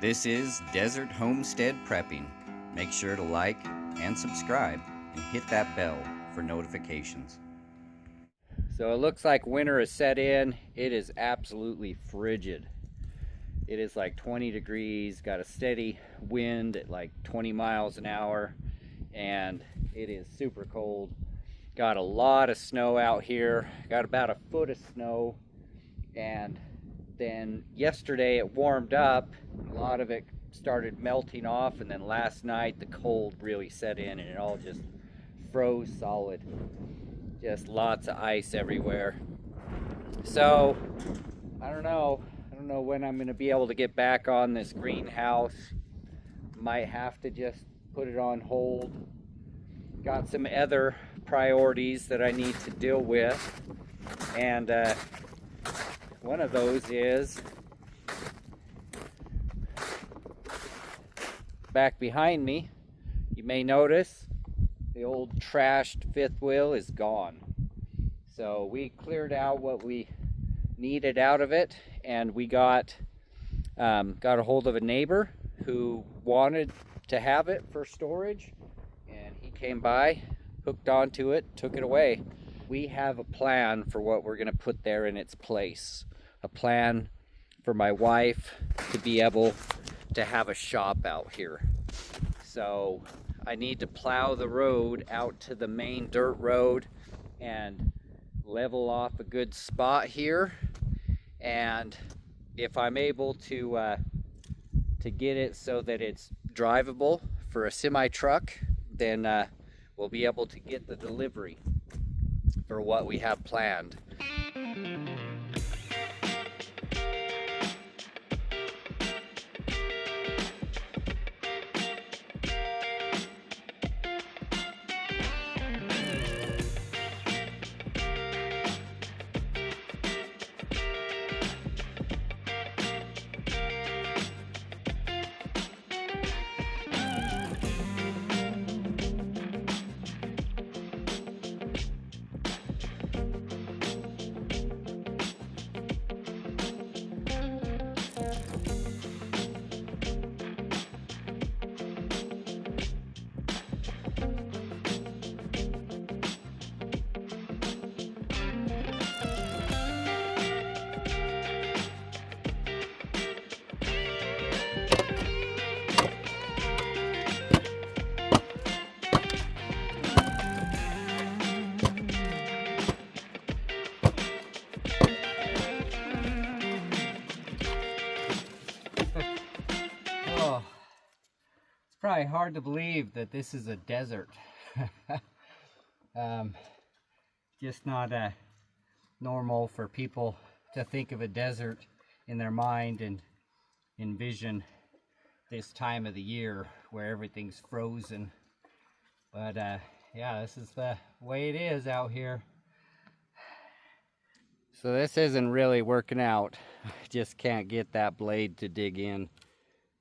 This is Desert Homestead Prepping. Make sure to like and subscribe and hit that bell for notifications. So it looks like winter has set in. It is absolutely frigid. It is like 20 degrees, got a steady wind at like 20 miles an hour, and it is super cold. Got a lot of snow out here, got about a foot of snow, and then yesterday it warmed up, a lot of it started melting off, and then last night the cold really set in and it all just froze solid. Just lots of ice everywhere. So I don't know when I'm going to be able to get back on this greenhouse. Might have to just put it on hold. Got some other priorities that I need to deal with, and one of those is back behind me. You may notice the old trashed fifth wheel is gone. So we cleared out what we needed out of it, and we got a hold of a neighbor who wanted to have it for storage, and he came by, hooked onto it, took it away. We have a plan for what we're going to put there in its place. A plan for my wife to be able to have a shop out here. So I need to plow the road out to the main dirt road and level off a good spot here. And if I'm able to get it so that it's drivable for a semi truck, then we'll be able to get the delivery for what we have planned. Oh, it's probably hard to believe that this is a desert. Just not normal for people to think of a desert in their mind and envision this time of the year where everything's frozen. But yeah, this is the way it is out here. So this isn't really working out. I just can't get that blade to dig in.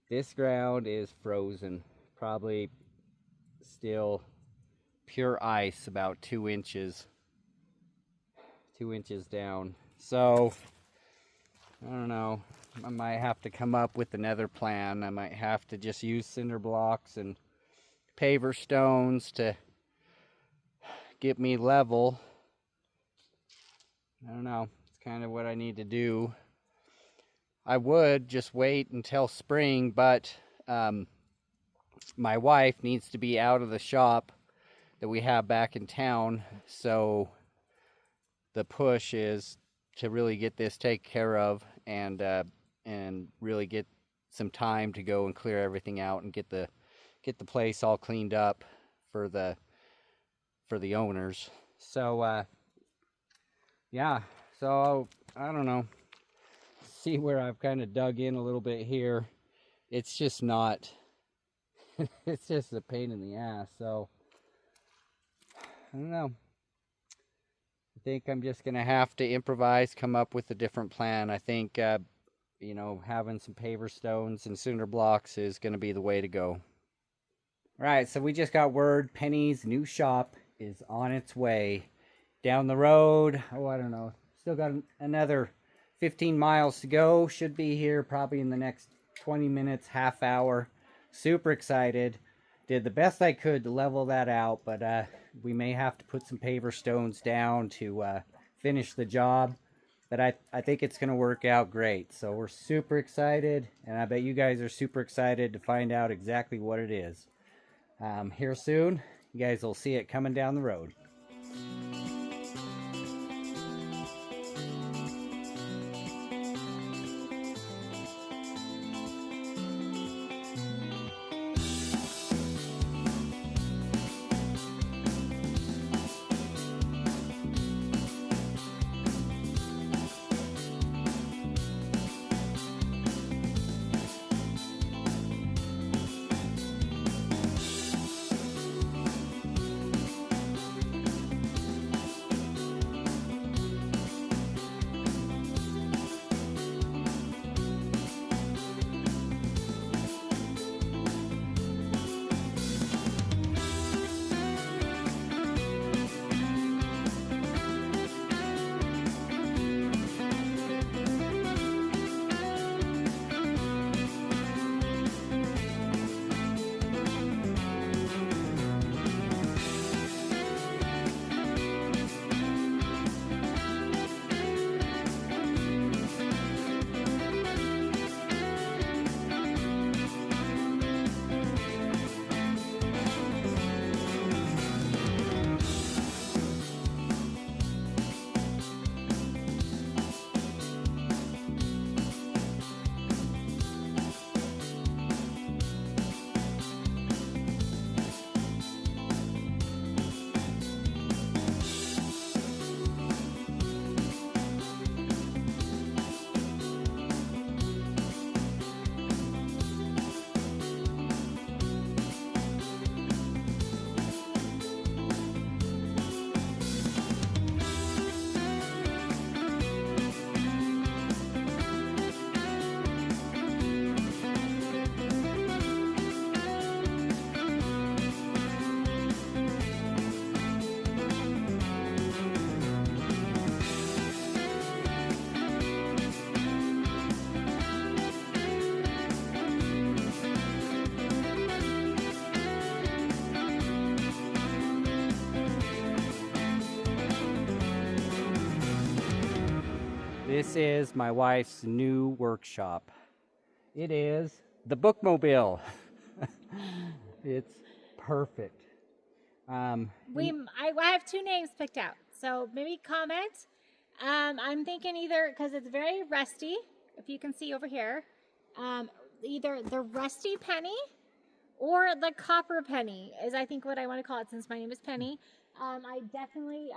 This ground is frozen, probably still pure ice, about 2 inches down. So I don't know, I might have to come up with another plan. I might have to just use cinder blocks and paver stones to get me level. I don't know, it's kind of what I need to do. I would just wait until spring, but my wife needs to be out of the shop that we have back in town, so the push is to really get this taken care of and really get some time to go and clear everything out and get the place all cleaned up for the owners. So yeah, so I don't know. See where I've kind of dug in a little bit here. It's just not, it's just a pain in the ass. So I don't know. I think I'm just gonna have to improvise, come up with a different plan. I think you know, having some paver stones and cinder blocks is gonna be the way to go. All right, so we just got word Penny's new shop is on its way down the road. Oh, I don't know, still got another 15 miles to go. Should be here probably in the next 20 minutes, half hour. Super excited. Did the best I could to level that out, but we may have to put some paver stones down to finish the job. But I think it's going to work out great. So we're super excited, and I bet you guys are super excited to find out exactly what it is. Here soon, you guys will see it coming down the road. This is my wife's new workshop. It is the Bookmobile. It's perfect. I have two names picked out, so maybe comment. I'm thinking either, because it's very rusty, if you can see over here, either the Rusty Penny or the Copper Penny is, I think, what I want to call it, since my name is Penny. I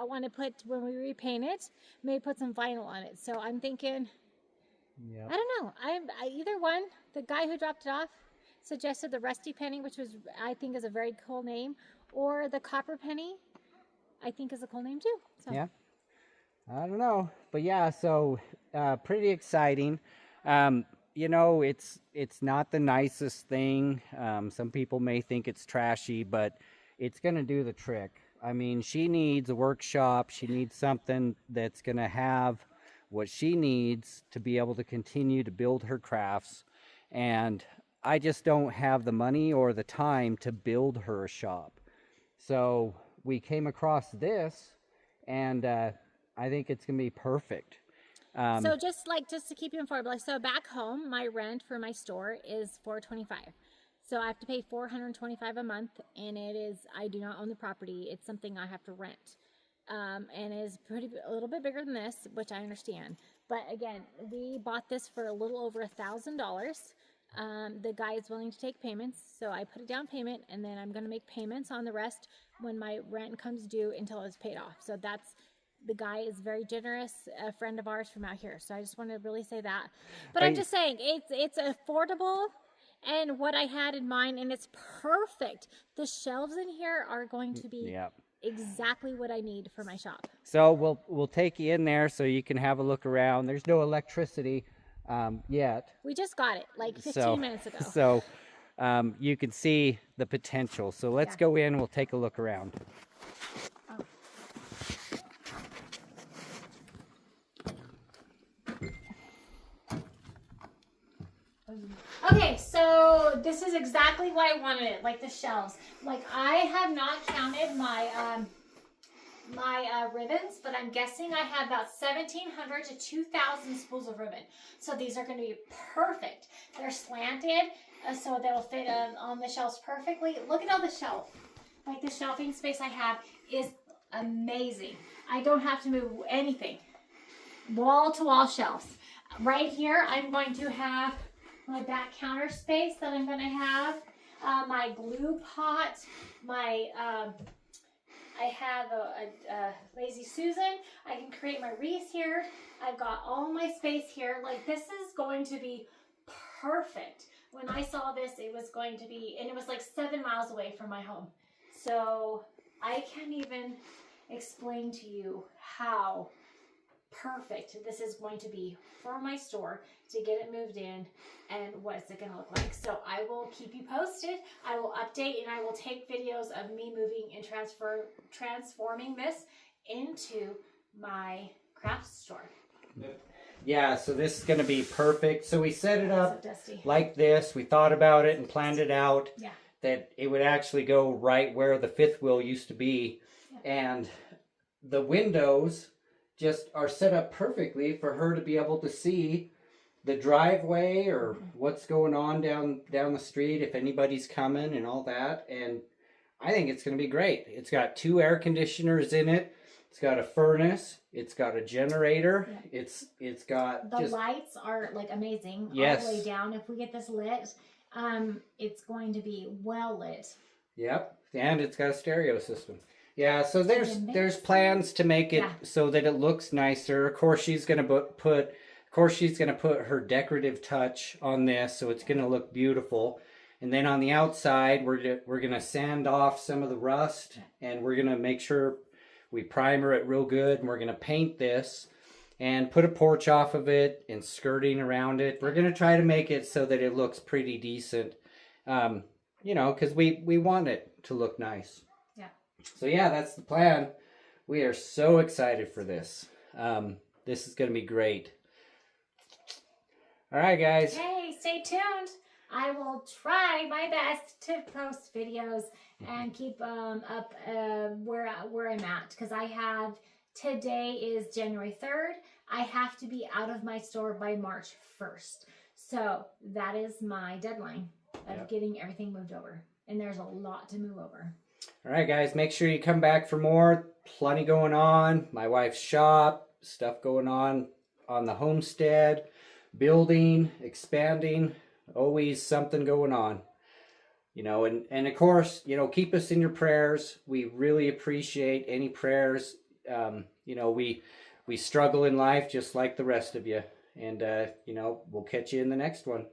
want to put, when we repaint it, maybe put some vinyl on it. So I'm thinking, yep. I don't know. Either one. The guy who dropped it off suggested the Rusty Penny, which was, I think, is a very cool name, or the Copper Penny, I think, is a cool name too. So. Yeah. I don't know, but yeah. So pretty exciting. You know, it's not the nicest thing. Some people may think it's trashy, but it's going to do the trick. I mean, she needs a workshop. She needs something that's going to have what she needs to be able to continue to build her crafts. And I just don't have the money or the time to build her a shop. So we came across this, and I think it's going to be perfect. So just to keep you informed, so back home, my rent for my store is $425. So I have to pay $425 a month, and I do not own the property. It's something I have to rent. And it is a little bit bigger than this, which I understand. But again, we bought this for a little over $1,000. The guy is willing to take payments, so I put a down payment, and then I'm going to make payments on the rest when my rent comes due until it's paid off. So the guy is very generous, a friend of ours from out here. So I just want to really say that. But I'm just saying, it's affordable. And what I had in mind, and it's perfect. The shelves in here are going to be exactly what I need for my shop. So we'll take you in there so you can have a look around. There's no electricity yet. We just got it like 15 minutes ago. So you can see the potential. So let's go in. We'll take a look around. Okay, so this is exactly why I wanted it, like the shelves. Like I have not counted my ribbons, but I'm guessing I have about 1,700 to 2,000 spools of ribbon. So these are going to be perfect. They're slanted, so they'll fit on the shelves perfectly. Look at all the shelf. Like the shelving space I have is amazing. I don't have to move anything. Wall to wall shelves. Right here, I'm going to have my back counter space that I'm going to have. My glue pot, my I have a Lazy Susan. I can create my wreaths here. I've got all my space here. Like this is going to be perfect. When I saw this, it was going to be, and it was like 7 miles away from my home. So I can't even explain to you how perfect this is going to be for my store to get it moved in and what's it going to look like. So I will keep you posted. I will update and I will take videos of me moving and transforming this into my craft store. Yeah, so this is going to be perfect. So we set it up So like this. We thought about it and planned it out. Yeah. That it would actually go right where the fifth wheel used to be. Yeah. And the windows just are set up perfectly for her to be able to see the driveway or what's going on down the street, if anybody's coming and all that. And I think it's going to be great. It's got 2 air conditioners in it. It's got a furnace. It's got a generator. Yeah. It's got the lights are like amazing. Yes. All the way down. If we get this lit, it's going to be well lit. Yep. And it's got a stereo system. Yeah, so there's plans to make it so that it looks nicer. Of course, she's gonna put her decorative touch on this, so it's gonna look beautiful. And then on the outside, we're gonna sand off some of the rust, and we're gonna make sure we primer it real good. And we're gonna paint this, and put a porch off of it and skirting around it. We're gonna try to make it so that it looks pretty decent, you know, because we want it to look nice. So yeah, that's the plan. We are so excited for this. This is going to be great. All right, guys. Hey, stay tuned. I will try my best to post videos and keep up where I'm at. Because I have, today is January 3rd. I have to be out of my store by March 1st. So that is my deadline of getting everything moved over. And there's a lot to move over. All right, guys, make sure you come back for more. Plenty going on. My wife's shop, stuff going on the homestead, building, expanding, always something going on. You know, and of course, you know, keep us in your prayers. We really appreciate any prayers. You know, we struggle in life just like the rest of you. And, you know, we'll catch you in the next one.